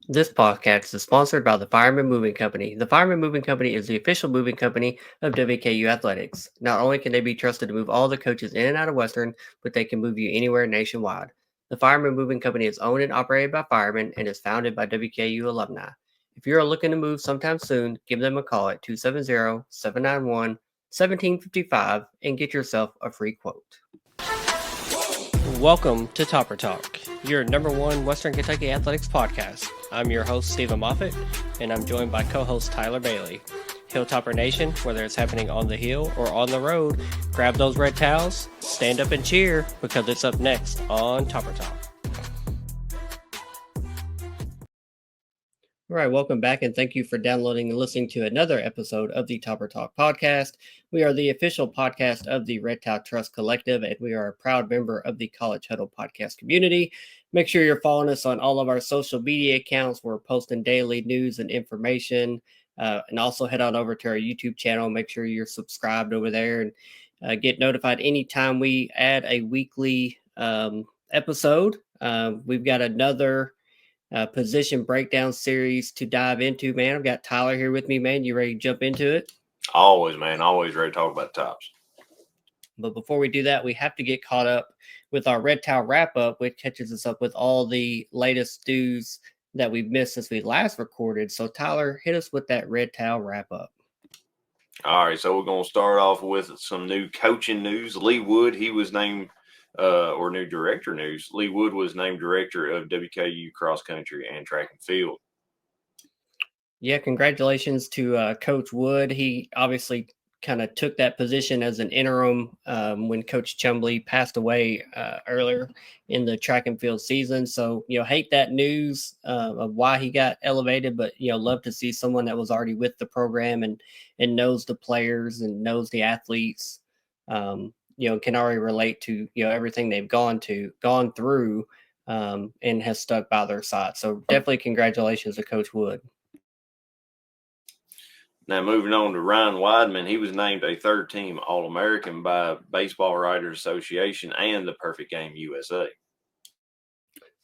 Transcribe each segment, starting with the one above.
This podcast is sponsored by the Fireman Moving Company. The Fireman Moving Company is the official moving company of WKU Athletics. Not only can they be trusted to move all the coaches in and out of Western, but they can move you anywhere nationwide. The Fireman Moving Company is owned and operated by firemen and is founded by WKU alumni. If you're looking to move sometime soon, give them a call at 270-791-1755 and get yourself a free quote. Welcome to Topper Talk, your number one Western Kentucky athletics podcast. I'm your host, Stephen Moffitt, and I'm joined by co-host Tyler Bailey. Hilltopper Nation, whether it's happening on the hill or on the road, grab those red towels, stand up and cheer, because it's up next on Topper Talk. All right, welcome back, and thank you for downloading and listening to another episode of the Topper Talk podcast. We are the official podcast of the Red Towel Trust Collective, and we are a proud member of the College Huddle podcast community. Make sure you're following us on all of our social media accounts. We're posting daily news and information, and also head on over to our YouTube channel. Make sure you're subscribed over there and get notified anytime we add a weekly episode. We've got another position breakdown series to dive into, man. I've got Tyler here with me, man. You ready to jump into it? Always, man. Always ready to talk about the tops. But before we do that, we have to get caught up with our Red Towel wrap-up, which catches us up with all the latest news that we've missed since we last recorded. So, Tyler, hit us with that Red Towel wrap-up. All right, so we're going to start off with some new coaching news. Lee Wood, he was named or new director news. Lee Wood was named director of WKU cross country and track and field. Yeah, congratulations to Coach Wood. He obviously kind of took that position as an interim when Coach Chumbley passed away earlier in the track and field season. So, hate that news of why he got elevated, but, love to see someone that was already with the program and knows the players and knows the athletes, can already relate to, everything they've gone through and has stuck by their side. So definitely congratulations to Coach Wood. Now, moving on to Ryan Weidman, he was named a third-team All-American by Baseball Writers Association and the Perfect Game USA.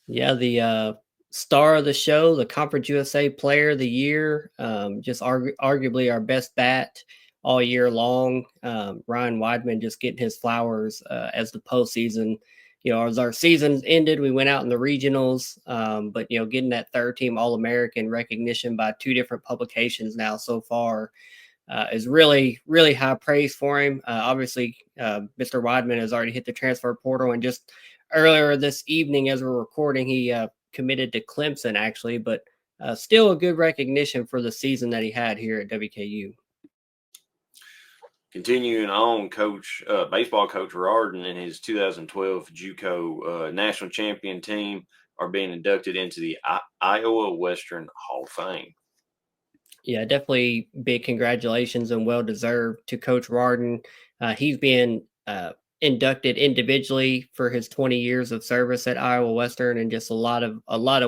Yeah, the star of the show, the Conference USA Player of the Year, just arguably our best bat all year long. Ryan Weidman just getting his flowers as the postseason. As our season ended, we went out in the regionals, but, getting that third team All-American recognition by two different publications now so far is really, really high praise for him. Obviously, Mr. Weidman has already hit the transfer portal, and just earlier this evening as we're recording, he committed to Clemson, actually, but still a good recognition for the season that he had here at WKU. Continuing on, baseball coach Rardon and his 2012 JUCO national champion team are being inducted into the Iowa Western Hall of Fame. Yeah, definitely big congratulations and well-deserved to Coach Rardon. He's been inducted individually for his 20 years of service at Iowa Western and just a lot of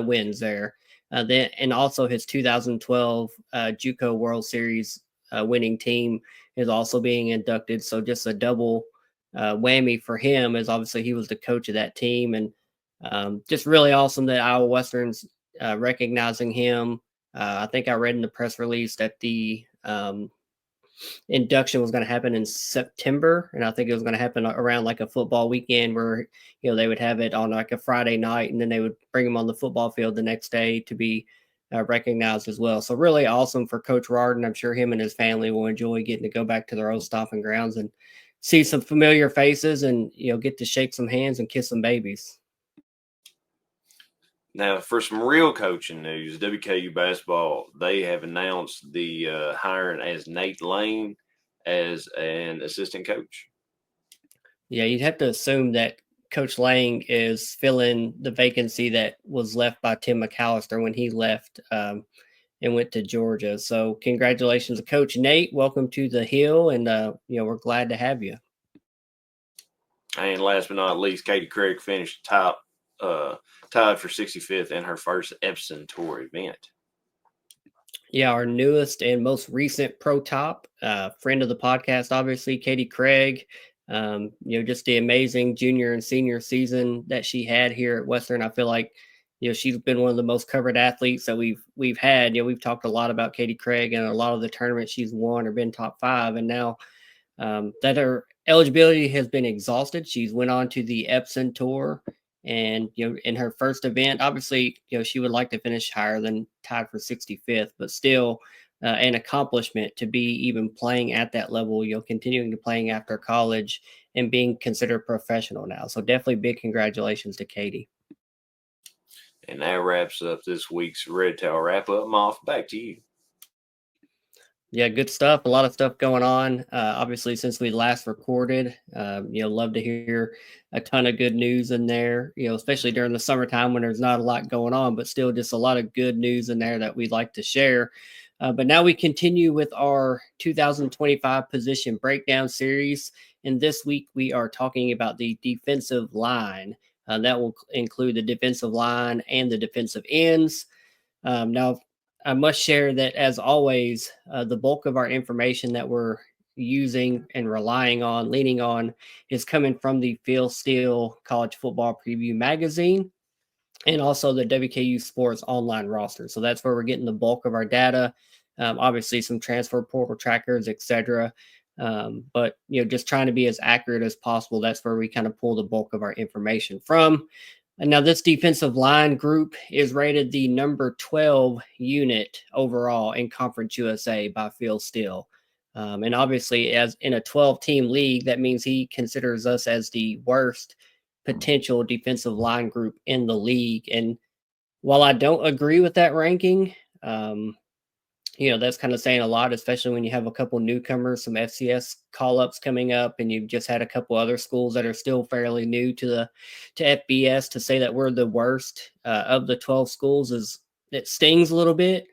wins there. And also his 2012 JUCO World Series winning team is also being inducted. So just a double whammy for him, as obviously he was the coach of that team. And just really awesome that Iowa Western's recognizing him. I think I read in the press release that the induction was going to happen in September, and I think it was going to happen around like a football weekend where they would have it on like a Friday night, and then they would bring him on the football field the next day to be recognized as well. So really awesome for Coach Rardon. I'm sure him and his family will enjoy getting to go back to their old stomping grounds and see some familiar faces and get to shake some hands and kiss some babies. Now, for some real coaching news, WKU basketball, they have announced the hiring as Nate Lane as an assistant coach. Yeah, you'd have to assume that Coach Lang is filling the vacancy that was left by Tim McAllister when he left and went to Georgia. So congratulations to Coach Nate. Welcome to the Hill, and we're glad to have you. And last but not least, Katie Craig finished tied for 65th in her first Epson Tour event. Yeah, our newest and most recent pro top, friend of the podcast, obviously, Katie Craig. Just the amazing junior and senior season that she had here at Western. I feel like, She's been one of the most covered athletes that we've had. We've talked a lot about Katie Craig and a lot of the tournaments she's won or been top five, and now that her eligibility has been exhausted, she's went on to the Epson Tour, and in her first event, obviously, she would like to finish higher than tied for 65th, but still. An accomplishment to be even playing at that level, continuing to playing after college and being considered professional now. So definitely big congratulations to Katie. And that wraps up this week's Red Tail Wrap Up. Moff, back to you. Yeah, good stuff. A lot of stuff going on. Obviously, since we last recorded, love to hear a ton of good news in there. Especially during the summertime when there's not a lot going on, but still just a lot of good news in there that we'd like to share. But now we continue with our 2025 position breakdown series, and this week we are talking about the defensive line. That will include the defensive line and the defensive ends. Now, I must share that, as always, the bulk of our information that we're using and relying on, leaning on, is coming from the Phil Steele College Football Preview magazine and also the WKU Sports online roster. So that's where we're getting the bulk of our data. Obviously, some transfer portal trackers, etc. But just trying to be as accurate as possible. That's where we kind of pull the bulk of our information from. And now this defensive line group is rated the number 12 unit overall in Conference USA by Phil Steele. And obviously, as in a 12-team league, that means he considers us as the worst potential defensive line group in the league. And while I don't agree with that ranking, that's kind of saying a lot, especially when you have a couple newcomers, some FCS call-ups coming up, and you've just had a couple other schools that are still fairly new to FBS. To say that we're the worst of the 12 schools it stings a little bit.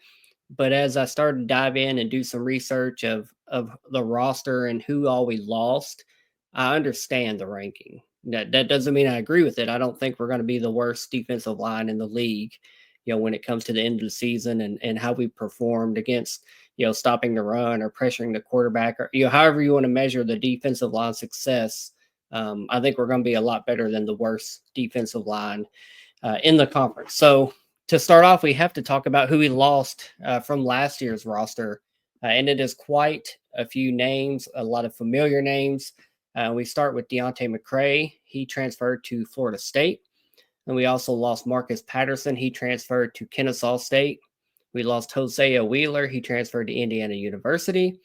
But as I started to dive in and do some research of the roster and who all we lost, I understand the ranking. That doesn't mean I agree with it. I don't think we're going to be the worst defensive line in the league, when it comes to the end of the season and how we performed against, stopping the run or pressuring the quarterback, or, however you want to measure the defensive line success. I think we're going to be a lot better than the worst defensive line in the conference. So to start off, we have to talk about who we lost from last year's roster. And it is quite a few names, a lot of familiar names. We start with Deontay McCray. He transferred to Florida State. And we also lost Marcus Patterson. He transferred to Kennesaw State. We lost Hosea Wheeler. He transferred to Indiana University.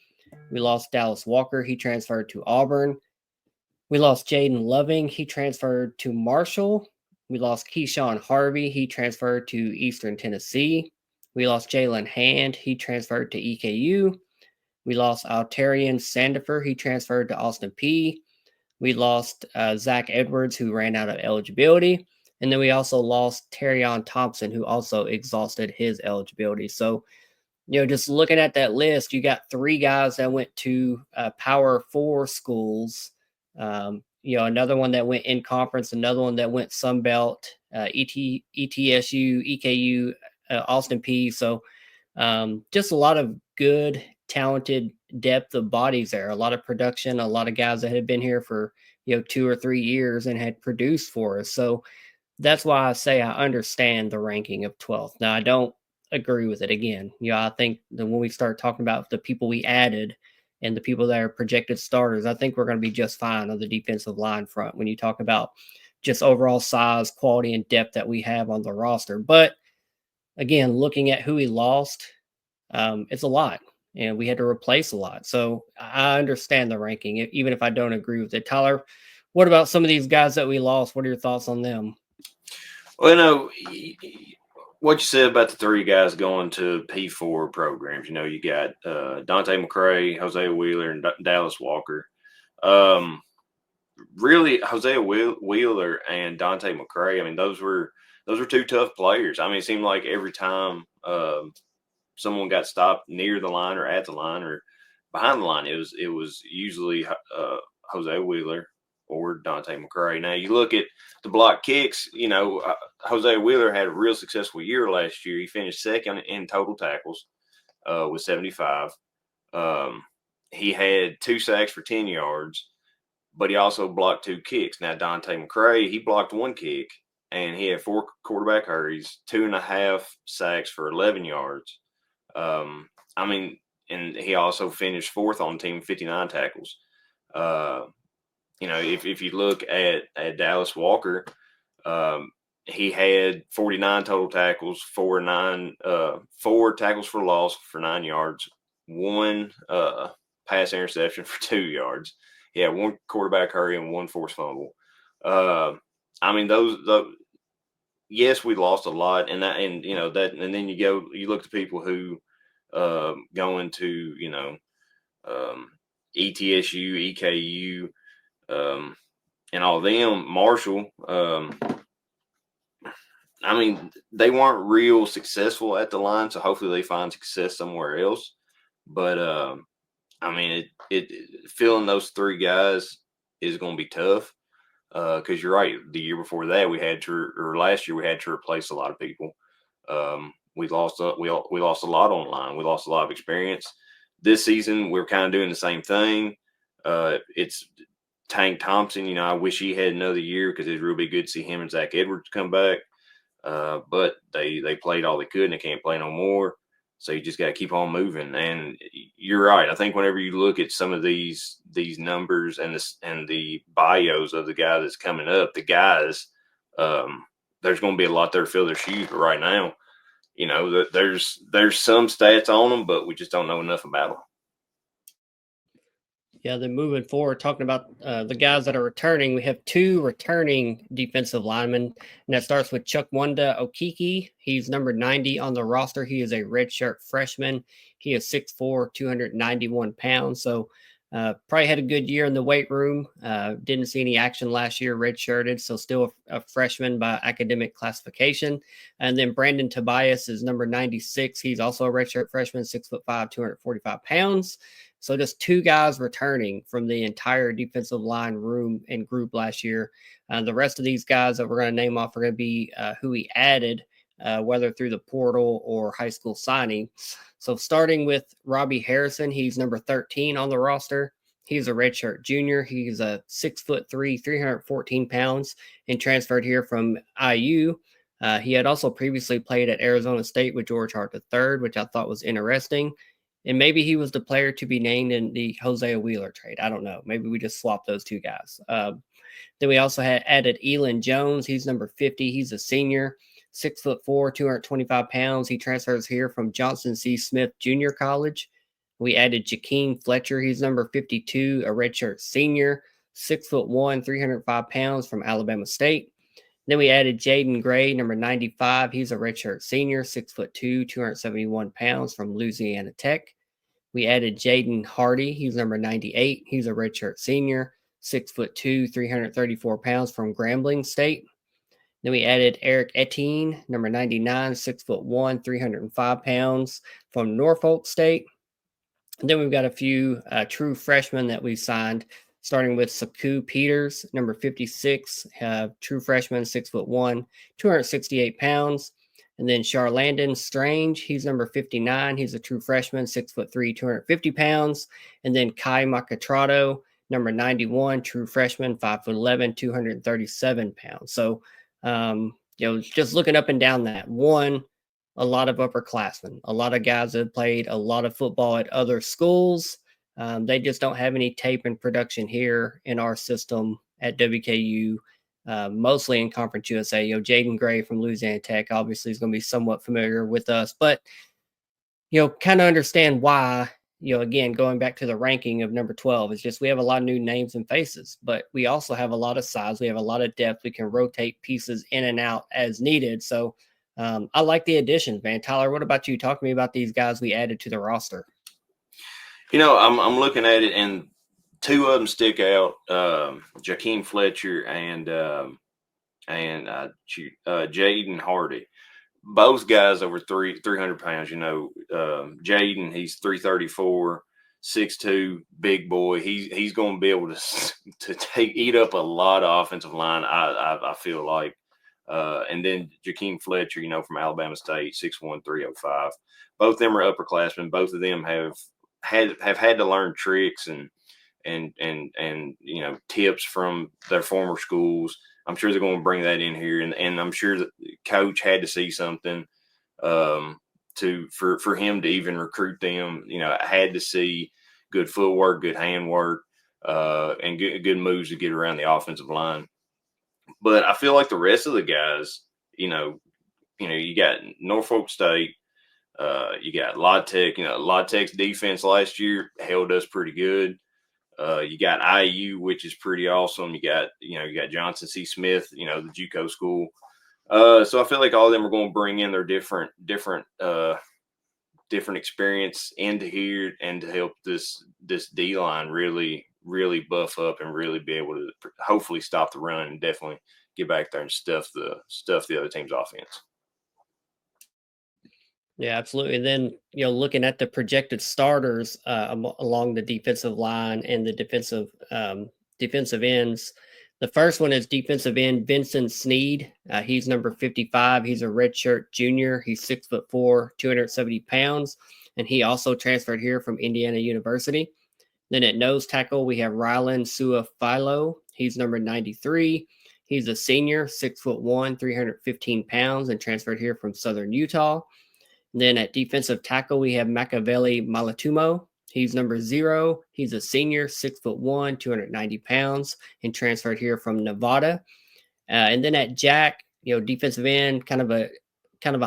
We lost Dallas Walker. He transferred to Auburn. We lost Jaden Loving. He transferred to Marshall. We lost Keyshawn Harvey. He transferred to Eastern Tennessee. We lost Jalen Hand. He transferred to EKU. We lost Altarian Sandifer. He transferred to Austin Peay. We lost Zach Edwards, who ran out of eligibility. And then we also lost Terrion Thompson, who also exhausted his eligibility. So, just looking at that list, you got three guys that went to Power 4 schools. Another one that went in conference, another one that went Sunbelt, ETSU, EKU, Austin Peay. So just a lot of good, talented depth of bodies there, a lot of production, a lot of guys that had been here for 2 or 3 years and had produced for us. So that's why I say I understand the ranking of 12th. Now, I don't agree with it again. I think that when we start talking about the people we added and the people that are projected starters, I think we're going to be just fine on the defensive line front when you talk about just overall size, quality, and depth that we have on the roster. But again, looking at who we lost, it's a lot, and we had to replace a lot. So I understand the ranking, even if I don't agree with it. Tyler, what about some of these guys that we lost? What are your thoughts on them? Well, what you said about the three guys going to P4 programs, you got Dante McCray, Hosea Wheeler, and Dallas Walker. Really, Hosea Wheeler and Dante McCray, those were two tough players. It seemed like every time someone got stopped near the line or at the line or behind the line, it was usually Hosea Wheeler or Dante McCray. Now, you look at the block kicks, Hosea Wheeler had a real successful year last year. He finished second in total tackles with 75. He had 2 sacks for 10 yards, but he also blocked 2 kicks. Now, Dante McCray, he blocked 1 kick and he had 4 quarterback hurries, 2.5 sacks for 11 yards. I mean, and he also finished 4th on team, 59 tackles. You know, if you look at Dallas Walker, he had 49 total tackles, 4 tackles for loss for 9 yards, 1 pass interception for 2 yards. He had 1 quarterback hurry and 1 forced fumble. I mean, those yes, we lost a lot, and you know that, and then you look to people who go into, you know, ETSU, EKU, and all them, Marshall. I mean, they weren't real successful at the line, so hopefully they find success somewhere else. But I mean, filling those 3 guys is going to be tough, because you're right. The year before that, or last year, we had to replace a lot of people. We lost we lost a lot on the line. We lost a lot of experience. This season, we're kind of doing the same thing. It's Tank Thompson. You know, I wish he had another year, because it'd really be good to see him and Zach Edwards come back. But they played all they could, and they can't play no more. So you just got to keep on moving. And you're right. I think whenever you look at some of these numbers and the bios of the guy that's coming up, the guys, there's going to be a lot there to fill their shoes. But right now, you know, there's some stats on them, but we just don't know enough about them. Yeah, then moving forward, talking about the guys that are returning, we have 2 returning defensive linemen, and that starts with Chukwunda Okiki. He's number 90 on the roster. He is a redshirt freshman. He is 6'4", 291 pounds. So probably had a good year in the weight room. Didn't see any action last year, redshirted, so still a freshman by academic classification. And then Brandon Tobias is number 96. He's also a redshirt freshman, 6'5", 245 pounds. So just 2 guys returning from the entire defensive line room and group last year. The rest of these guys that we're going to name off are going to be who we added, whether through the portal or high school signing. So starting with Robbie Harrison, he's number 13 on the roster. He's a redshirt junior. He's a 6'3", 314 pounds, and transferred here from IU. He had also previously played at Arizona State with George Hart III, which I thought was interesting. And maybe he was the player to be named in the Hosea Wheeler trade. I don't know. Maybe we just swapped those 2 guys. Then we also had added Elon Jones. He's number 50. He's a senior, 6'4", 225 pounds. He transfers here from Johnson C. Smith Junior College. We added Jakeem Fletcher. He's number 52, a redshirt senior, 6'1", 305 pounds from Alabama State. Then we added Jaden Gray, number 95. He's a redshirt senior, 6'2", 271 pounds from Louisiana Tech. We added Jaden Hardy. He's number 98. He's a redshirt senior, 6'2", 334 pounds from Grambling State. Then we added Eric Etienne, number 99, 6'1", 305 pounds from Norfolk State. And then we've got a few true freshmen that we signed, starting with Saku Peters, number 56, true freshman, 6'1", 268 pounds. And then Charlandon Strange, he's number 59. He's a true freshman, 6'3", 250 pounds. And then Kai Macatrado, number 91, true freshman, 5'11", 237 pounds. So, you know, just looking up and down that, a lot of upperclassmen, a lot of guys that have played a lot of football at other schools. They just don't have any tape and production here in our system at WKU, mostly in Conference USA. You know, Jaden Gray from Louisiana Tech obviously is going to be somewhat familiar with us, but, you know, kind of understand why, you know, again, going back to the ranking of number 12, it's just we have a lot of new names and faces, but we also have a lot of size. We have a lot of depth. We can rotate pieces in and out as needed. So I like the additions, man. Tyler, what about you? Talk to me about these guys we added to the roster. You know, I'm looking at it, and 2 of them stick out: Jakeem Fletcher and Jaden Hardy. Both guys over 300 pounds. You know, Jaden, he's 334, 6'2", big boy. He's going to be able to eat up a lot of offensive line. I feel like. And then Jakeem Fletcher, you know, from Alabama State, 6'1", 305. Both of them are upperclassmen. Both of them have had to learn tricks and you know, tips from their former schools. I'm sure they're going to bring that in here, and I'm sure that the coach had to see something for him to even recruit them. You know, I had to see good footwork, good handwork, and good moves to get around the offensive line. But I feel like the rest of the guys, you got Norfolk State, you got La Tech. La Tech's defense last year held us pretty good. You got IU, which is pretty awesome. You got Johnson C. Smith, the JUCO school. So I feel like all of them are going to bring in their different experience into here and to help this D line really buff up and really be able to hopefully stop the run and definitely get back there and stuff the other team's offense. Yeah, absolutely. And then, looking at the projected starters along the defensive line and the defensive ends, the first one is defensive end Vincent Sneed. He's number 55. He's a redshirt junior. He's 6'4", 270 pounds, and he also transferred here from Indiana University. Then at nose tackle, we have Rylan Suafilo. He's number 93. He's a senior, 6'1", 315 pounds, and transferred here from Southern Utah. Then at defensive tackle, we have Machiavelli Malatumo. He's number 0. He's a senior, 6'1", 290 pounds, and transferred here from Nevada. And then at jack, defensive end, kind of a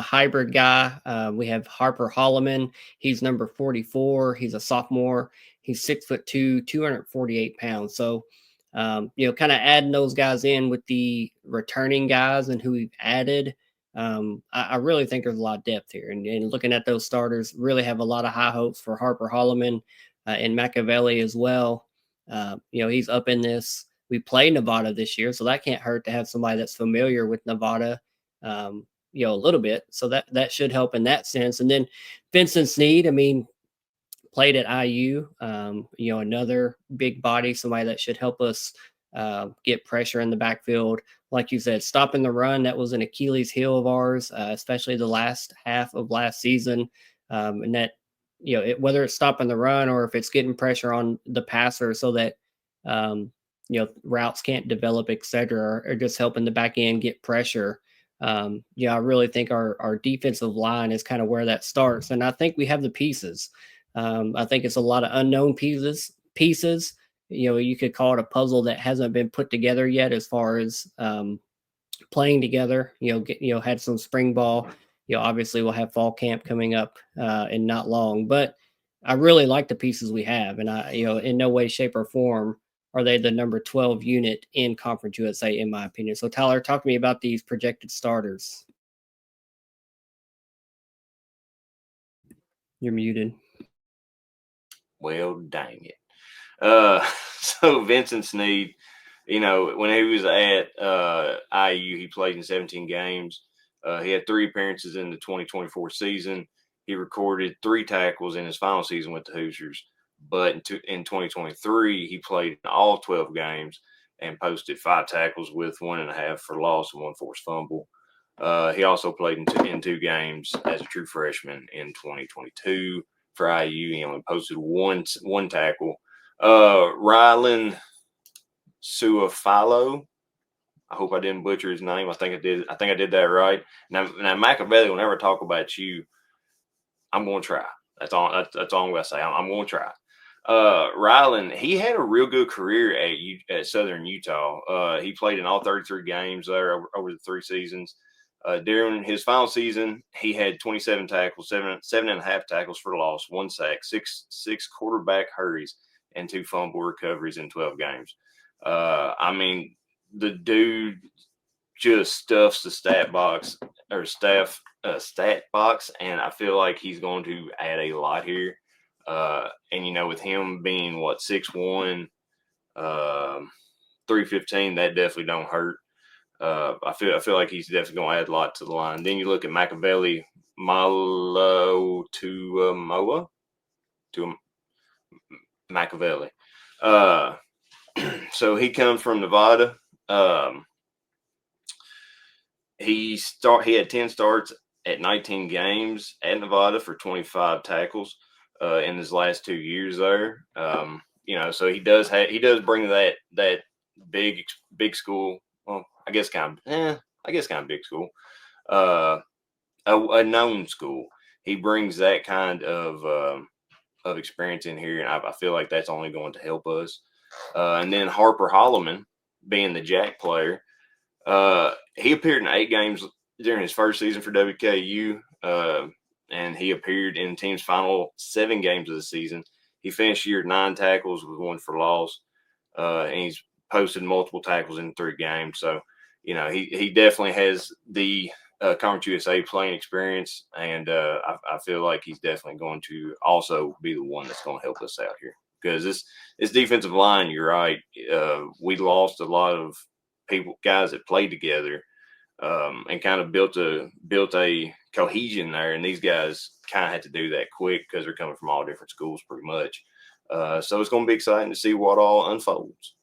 hybrid guy. We have Harper Holloman. He's number 44. He's a sophomore. He's 6'2", 248 pounds. So, kind of adding those guys in with the returning guys and who we've added. I really think there's a lot of depth here, and looking at those starters, really have a lot of high hopes for Harper Holloman and Machiavelli as well. He's up in this. We play Nevada this year, so that can't hurt to have somebody that's familiar with Nevada, a little bit. So that should help in that sense. And then Vincent Sneed, played at IU, another big body, somebody that should help us get pressure in the backfield. Like you said, stopping the run, that was an Achilles heel of ours, especially the last half of last season. And that, whether it's stopping the run or if it's getting pressure on the passer so that, routes can't develop, et cetera, or just helping the back end get pressure. I really think our defensive line is kind of where that starts. And I think we have the pieces. I think it's a lot of unknown pieces. You could call it a puzzle that hasn't been put together yet as far as playing together. Had some spring ball. Obviously we'll have fall camp coming up in not long, but I really like the pieces we have, and in no way, shape, or form are they the number 12 unit in Conference USA, in my opinion. So Tyler, talk to me about these projected starters. You're muted. Well, dang it. So Vincent Sneed, when he was at IU, he played in 17 games. He had 3 appearances in the 2024 season. He recorded 3 tackles in his final season with the Hoosiers. But in 2023, he played in all 12 games and posted 5 tackles with 1.5 for loss and 1 forced fumble. He also played in 2 games as a true freshman in 2022 for IU. He only posted one tackle. Rylan Suafilo. I hope I didn't butcher his name. I think I did that right. Now Machiavelli will never talk about you. I'm going to try. That's all I'm going to say. I'm going to try. Rylan, he had a real good career at Southern Utah. He played in all 33 games there over the 3 seasons. During his final season, he had 27 tackles, 7.5 tackles for loss, 1 sack, six quarterback hurries, and 2 fumble recoveries in 12 games. The dude just stuffs the stat box, and I feel like he's going to add a lot here. And with him being 6'1", 315, that definitely don't hurt. I feel like he's definitely going to add a lot to the line. Then you look at Machiavelli Malatumoa to Machiavelli. So he comes from Nevada. He had 10 starts at 19 games at Nevada for 25 tackles in his last 2 years there. So he does bring that big school well, I guess kind of big school, uh, a known school. He brings that kind of experience in here, and I feel like that's only going to help us. And then Harper Holloman, being the Jack player, he appeared in 8 games during his first season for WKU, and he appeared in the team's final 7 games of the season. He finished the year 9 tackles with 1 for loss, and he's posted multiple tackles in 3 games. So, he definitely has the Conference USA playing experience, and I feel like he's definitely going to also be the one that's going to help us out here, because this defensive line, you're right, we lost a lot of guys that played together, and kind of built a cohesion there. And these guys kind of had to do that quick because they're coming from all different schools pretty much. So it's going to be exciting to see what all unfolds.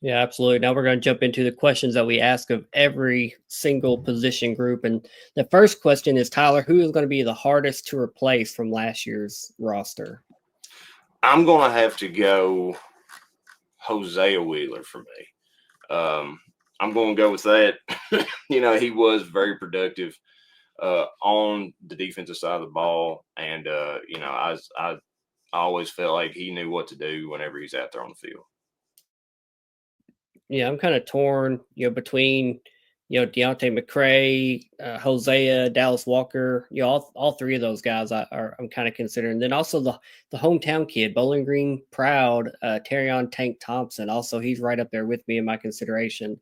Yeah, absolutely. Now we're going to jump into the questions that we ask of every single position group. And the first question is, Tyler, who is going to be the hardest to replace from last year's roster? I'm going to have to go Hosea Wheeler for me. I'm going to go with that. He was very productive on the defensive side of the ball. And, I always felt like he knew what to do whenever he's out there on the field. Yeah, I'm kind of torn, between, Deontay McCray, Hosea, Dallas Walker, all 3 of those guys I'm kind of considering. Then also the hometown kid, Bowling Green proud, Terrion Tank Thompson. Also, he's right up there with me in my consideration.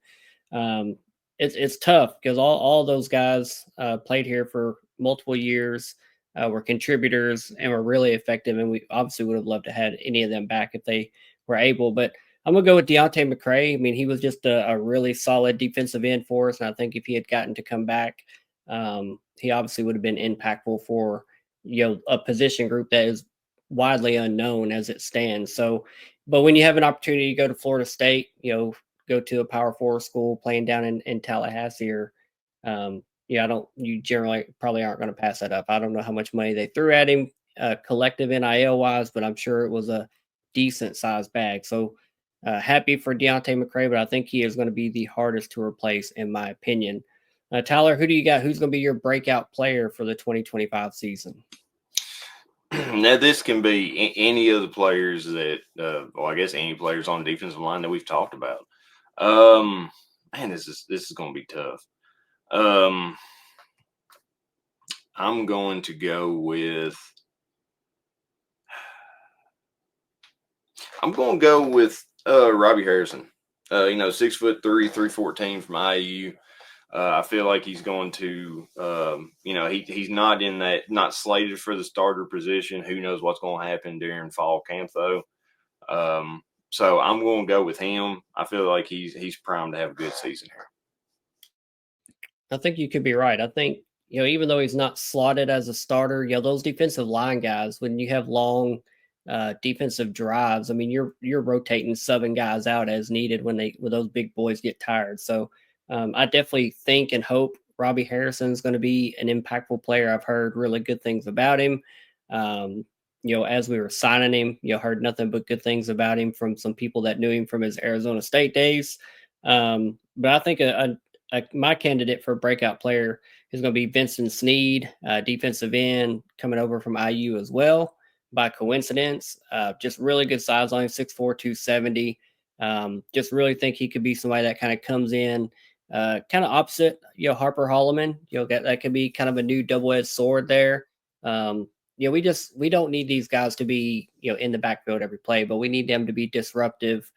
It's tough because all those guys played here for multiple years, were contributors, and were really effective. And we obviously would have loved to have any of them back if they were able. But I'm gonna go with Deontay McCray. I mean, he was just a really solid defensive end for us, and I think if he had gotten to come back, he obviously would have been impactful for a position group that is widely unknown as it stands. So, but when you have an opportunity to go to Florida State, go to a Power 4 school playing down in Tallahassee, or you generally probably aren't going to pass that up. I don't know how much money they threw at him, collective NIL wise, but I'm sure it was a decent sized bag. So happy for Deontay McCray, but I think he is going to be the hardest to replace, in my opinion. Tyler, who do you got? Who's going to be your breakout player for the 2025 season? Now, this can be any of the players that, I guess any players on the defensive line that we've talked about. Man, this is going to be tough. I'm going to go with. I'm going to go with Robbie Harrison. 6'3", 314 from IU. I feel like he's going to, he's not slated for the starter position. Who knows what's going to happen during fall camp though. So I'm going to go with him. I feel like he's primed to have a good season here. I think you could be right. I think, even though he's not slotted as a starter, those defensive line guys, when you have long defensive drives, I mean, you're rotating, subbing guys out as needed when those big boys get tired. So I definitely think and hope Robbie Harrison is going to be an impactful player. I've heard really good things about him. As we were signing him, heard nothing but good things about him from some people that knew him from his Arizona State days. But I think my candidate for a breakout player is going to be Vincent Sneed, defensive end, coming over from IU as well. By coincidence, just really good size on him, 6'4", 270. Just really think he could be somebody that kind of comes in, kind of opposite, Harper Holloman. That could be kind of a new double-edged sword there. We don't need these guys to be, in the backfield every play, but we need them to be disruptive,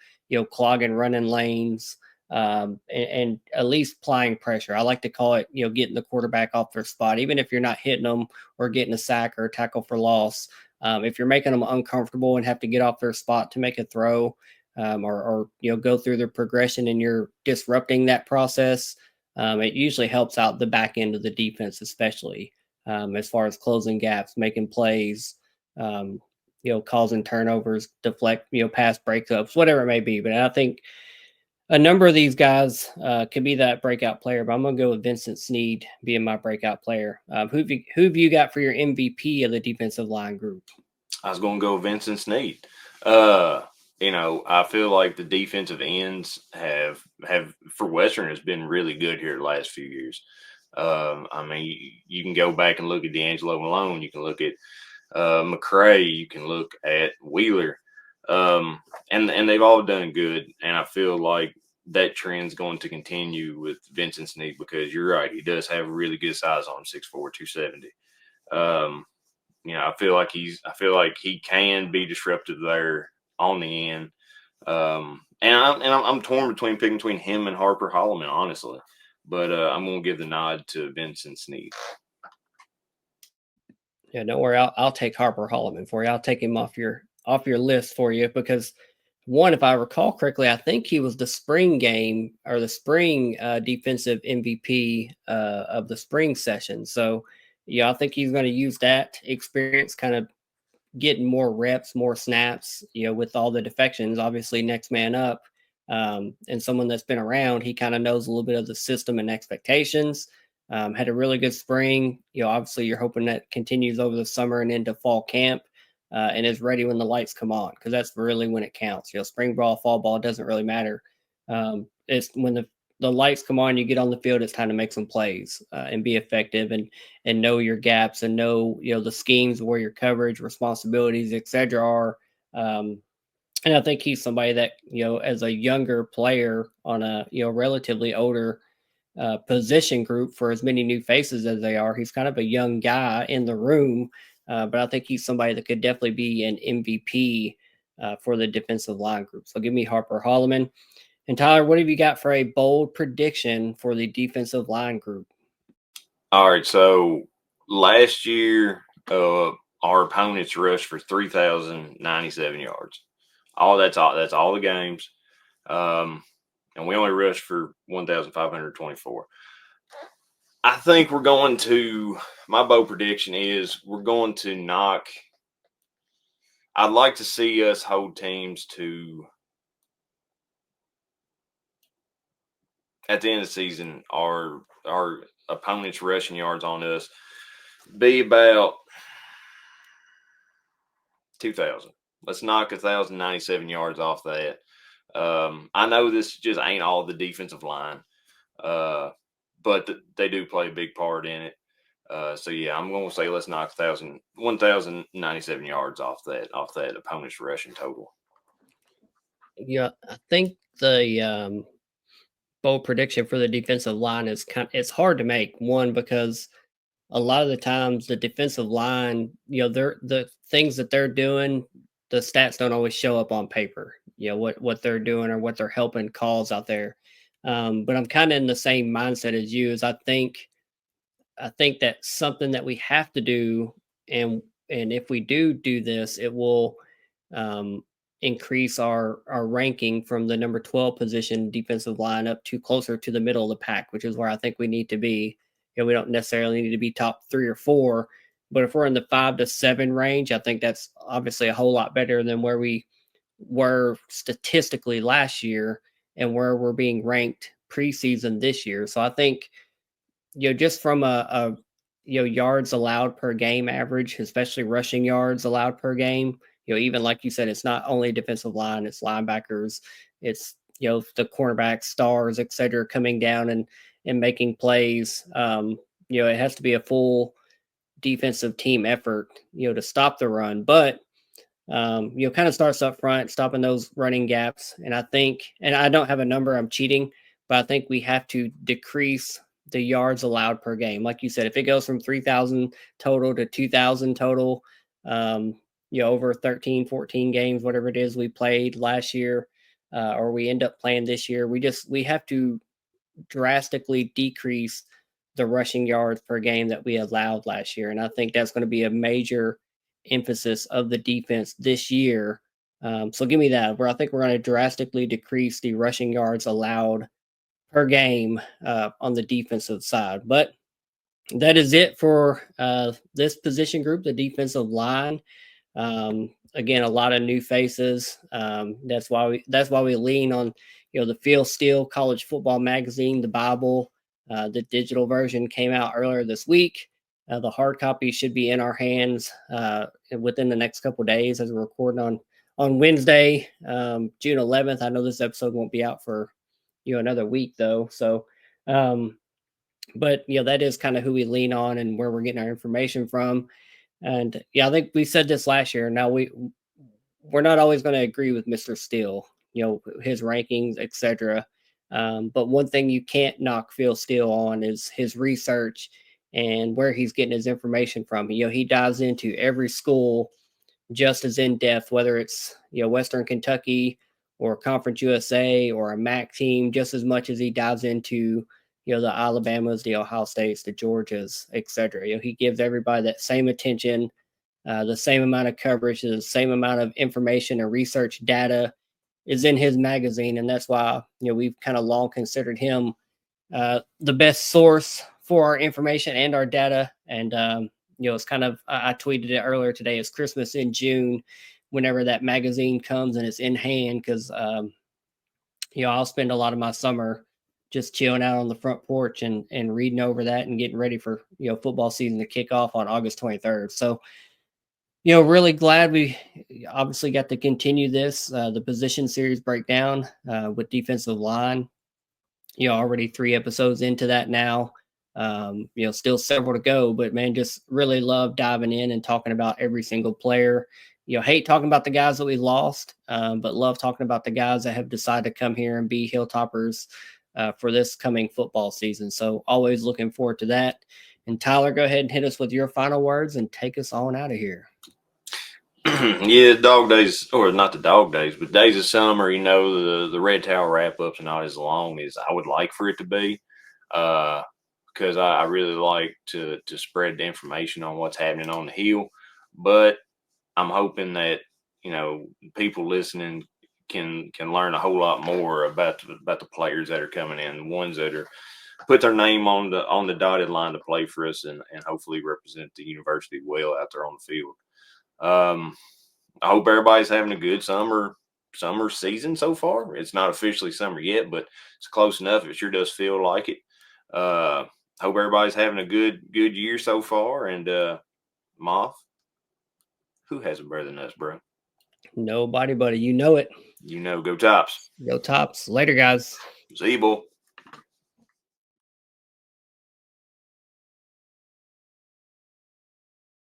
clogging running lanes, and at least applying pressure. I like to call it, getting the quarterback off their spot, even if you're not hitting them or getting a sack or a tackle for loss. If you're making them uncomfortable and have to get off their spot to make a throw, or go through the progression and you're disrupting that process, it usually helps out the back end of the defense, especially as far as closing gaps, making plays, causing turnovers, deflect, pass breakups, whatever it may be. But I think a number of these guys could be that breakout player, but I'm going to go with Vincent Sneed being my breakout player. Who have you got for your MVP of the defensive line group? I was going to go Vincent Sneed. I feel like the defensive ends have for Western has been really good here the last few years. I mean, you can go back and look at D'Angelo Malone. You can look at McCray. You can look at Wheeler, and they've all done good. And I feel like that trend's going to continue with Vincent Snead because you're right. He does have really good size on him, 6'4", 270. I feel like he can be disruptive there on the end. I'm torn between him and Harper Holloman, honestly. But I'm going to give the nod to Vincent Snead. Yeah, don't worry. I'll take Harper Holloman for you. I'll take him off your list for you because one, if I recall correctly, I think he was the spring game or the spring defensive MVP of the spring session. So yeah, I think he's going to use that experience, kind of getting more reps, more snaps, with all the defections, obviously next man up. And someone that's been around, he kind of knows a little bit of the system and expectations. Had a really good spring. Obviously you're hoping that continues over the summer and into fall camp, and is ready when the lights come on, because that's really when it counts. Spring ball, fall ball doesn't really matter. It's when the lights come on, you get on the field, it's time to make some plays and be effective and know your gaps and know the schemes where your coverage, responsibilities, etc. are. And I think he's somebody that as a younger player on a relatively older position group, for as many new faces as they are, he's kind of a young guy in the room. But I think he's somebody that could definitely be an MVP for the defensive line group. So give me Harper Holloman. And Tyler, what have you got for a bold prediction for the defensive line group? All right, so last year, our opponents rushed for 3,097 yards. That's all the games, and we only rushed for 1,524. I think we're going to. My bold prediction is we're going to knock. I'd like to see us hold teams to, at the end of the season, our opponents' rushing yards on us be about 2,000. Let's knock 1,097 yards off that. I know this just ain't all the defensive line, but they do play a big part in it. So yeah, I'm going to say let's knock 1,097 yards off that opponent's rushing total. Yeah, I think the bold prediction for the defensive line is it's hard to make. One, because a lot of the times the defensive line, they're the things that they're doing, the stats don't always show up on paper. What they're doing or what they're helping cause out there. But I'm kind of in the same mindset as you. Is I think that's something that we have to do, and if we do this, it will um, increase our ranking from the number 12 position defensive line up to closer to the middle of the pack, which is where I think we need to be. We don't necessarily need to be top 3 or 4, but if we're in the 5 to 7 range, I think that's obviously a whole lot better than where we were statistically last year and where we're being ranked preseason this year. So I think just from a yards allowed per game average, especially rushing yards allowed per game. Even like you said, it's not only defensive line, it's linebackers, it's the cornerback stars, etc., coming down and making plays. It has to be a full defensive team effort, to stop the run. But kind of starts up front, stopping those running gaps. And I think, and I don't have a number, I'm cheating, but I think we have to decrease the yards allowed per game. Like you said, if it goes from 3,000 total to 2,000 total, over 13, 14 games, whatever it is we played last year, or we end up playing this year, we have to drastically decrease the rushing yards per game that we allowed last year. And I think that's going to be a major emphasis of the defense this year. So give me that, where I think we're going to drastically decrease the rushing yards allowed per game on the defensive side. But that is it for this position group, the defensive line. Again, a lot of new faces. That's why we lean on the Feel Steel College Football Magazine, the Bible. The digital version came out earlier this week. The hard copy should be in our hands within the next couple of days as we're recording on Wednesday, June 11th. I know this episode won't be out for another week though. So, but that is kind of who we lean on and where we're getting our information from. And I think we said this last year. Now we're not always going to agree with Mr. Steele, his rankings, etc. But one thing you can't knock Phil Steele on is his research and where he's getting his information from. He dives into every school just as in depth, whether it's Western Kentucky or Conference USA or a MAC team, just as much as he dives into the Alabamas, the Ohio States, the Georgias, etc. He gives everybody that same attention, the same amount of coverage, the same amount of information and research data is in his magazine, and that's why we've kind of long considered him the best source for our information and our data. And it's kind of, I tweeted it earlier today, it's Christmas in June whenever that magazine comes and it's in hand, because I'll spend a lot of my summer just chilling out on the front porch and reading over that and getting ready for football season to kick off on August 23rd. So really glad we obviously got to continue this the position series breakdown with defensive line. Already 3 episodes into that now. Still several to go, but man, just really love diving in and talking about every single player. Hate talking about the guys that we lost, but love talking about the guys that have decided to come here and be Hilltoppers for this coming football season. So always looking forward to that. And Tyler, go ahead and hit us with your final words and take us on out of here. Yeah, dog days, or not the dog days, but days of summer, the red towel wrap ups are not as long as I would like for it to be. Because I really like to spread the information on what's happening on the hill. But I'm hoping that, people listening can learn a whole lot more about the players that are coming in, the ones that are put their name on the dotted line to play for us and hopefully represent the university well out there on the field. I hope everybody's having a good summer season so far. It's not officially summer yet, but it's close enough. It sure does feel like it. Hope everybody's having a good year so far. And Moth, who has it better than us, bro? Nobody, buddy. You know it. Go Tops. Go Tops. Later, guys. See you, boy.